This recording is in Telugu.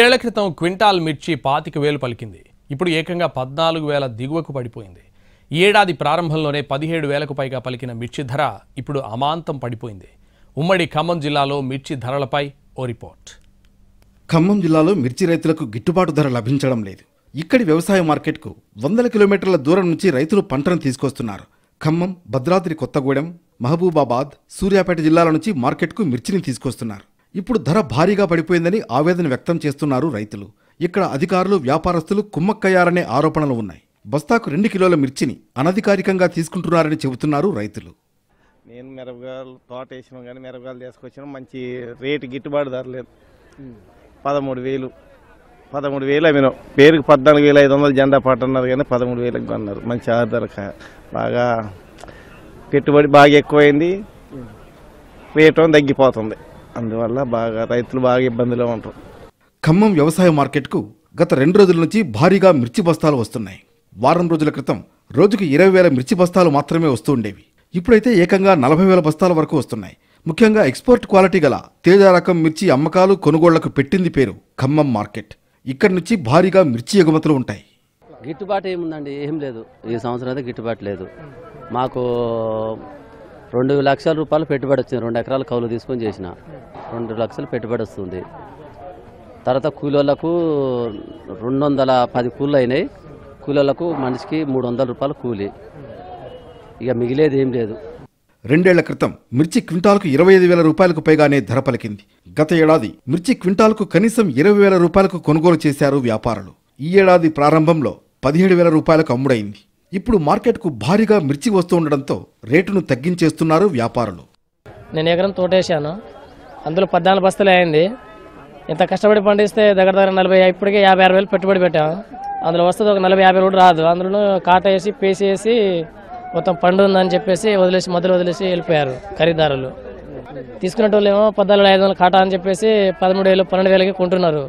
ఏళ్ల క్రితం క్వింటాల్ మిర్చి 25,000 పలికింది. ఇప్పుడు ఏకంగా 14,000 దిగువకు పడిపోయింది. ఈ ఏడాది ప్రారంభంలోనే 17,000కు పైగా పలికిన మిర్చి ధర ఇప్పుడు అమాంతం పడిపోయింది. ఉమ్మడి ఖమ్మం జిల్లాలో మిర్చి ధరలపై ఓ రిపోర్ట్. ఖమ్మం జిల్లాలో మిర్చి రైతులకు గిట్టుబాటు ధర లభించడం లేదు. ఇక్కడి వ్యవసాయ మార్కెట్కు 100 కిలోమీటర్ల దూరం నుంచి రైతులు పంటను తీసుకొస్తున్నారు. ఖమ్మం, భద్రాద్రి కొత్తగూడెం, మహబూబాబాద్, సూర్యాపేట జిల్లాల నుంచి మార్కెట్కు మిర్చిని తీసుకొస్తున్నారు. ఇప్పుడు ధర భారీగా పడిపోయిందని ఆవేదన వ్యక్తం చేస్తున్నారు రైతులు. ఇక్కడ అధికారులు, వ్యాపారస్తులు కుమ్మక్కయ్యారనే ఆరోపణలు ఉన్నాయి. బస్తాకు 2 కిలోల మిర్చిని అనధికారికంగా తీసుకుంటున్నారని చెబుతున్నారు రైతులు. నేను మిరపకాయలు తోట వేసినా కానీ మిరపకాయలు తీసుకొచ్చినా మంచి రేటు గిట్టుబాటు ధర లేదు. 13,000 అమ్మిన పేరుకి 14,500 జెండా పాట అన్నారు కానీ 13,000కి కొన్నారు. మంచి ఆధార బాగా పెట్టుబడి బాగా ఎక్కువైంది, రేటు తగ్గిపోతుంది. అందువల్ల రైతులు బాగా ఇబ్బందిలో ఉంటారు. ఖమ్మం వ్యవసాయ మార్కెట్కు గత 2 రోజుల నుంచి భారీగా మిర్చి బస్తాలు వస్తున్నాయి. వారం రోజుల క్రితం రోజుకు 20,000 మిర్చి బస్తాలు మాత్రమే వస్తూ ఉండేవి. ఇప్పుడైతే ఏకంగా 40,000 బస్తాల వరకు వస్తున్నాయి. ముఖ్యంగా ఎక్స్పోర్ట్ క్వాలిటీ గల తేజ రకం మిర్చి అమ్మకాలు, కొనుగోళ్లకు పెట్టింది పేరు ఖమ్మం మార్కెట్. ఇక్కడి నుంచి భారీగా మిర్చి ఎగుమతులు ఉంటాయి. గిట్టుబాటు ఏముందండి, ఏం లేదు. ఈ సంవత్సరం అయితే గిట్టుబాటు లేదు. మాకు 2 లక్షల రూపాయలు పెట్టుబడి వచ్చింది. 2 ఎకరాలు కౌలు తీసుకొని చేసిన 2 లక్షలు పెట్టుబడి వస్తుంది. తర్వాత కూలీలకు 210 కూలీలు అయినాయి. కూలీలకు మనిషికి 300 రూపాయలు కూలీ. ఇక మిగిలేది ఏం లేదు. 2 ఏళ్ల క్రితం మిర్చి క్వింటాల్కు 25,000 రూపాయలకు పైగానే ధర పలికింది. గత ఏడాది మిర్చి క్వింటాల్కు కనీసం 20,000 రూపాయలకు కొనుగోలు చేశారు వ్యాపారులు. ఈ ఏడాది ప్రారంభంలో 17,000 రూపాయలకు అమ్ముడైంది. ఇప్పుడు మార్కెట్కు భారీగా మిర్చి వస్తూ ఉండడంతో రేటును తగ్గించేస్తున్నారు వ్యాపారులు. నేను ఎకరం తోటేశాను, అందులో 14 బస్తాలు అయింది. ఇంత కష్టపడి పండిస్తే దగ్గర 40, ఇప్పటికే 50-60 వేలు పెట్టుబడి పెట్టాము. అందులో వస్తుంది ఒక 40-50 కూడా రాదు. అందులో కాట వేసి పేసి వేసి మొత్తం పండు ఉందని చెప్పేసి మొదలు వదిలేసి వెళ్ళిపోయారు ఖరీదారులు. తీసుకునే వాళ్ళు ఏమో 14,500 కాటా అని చెప్పేసి 13,000, 12,000కి కొంటున్నారు.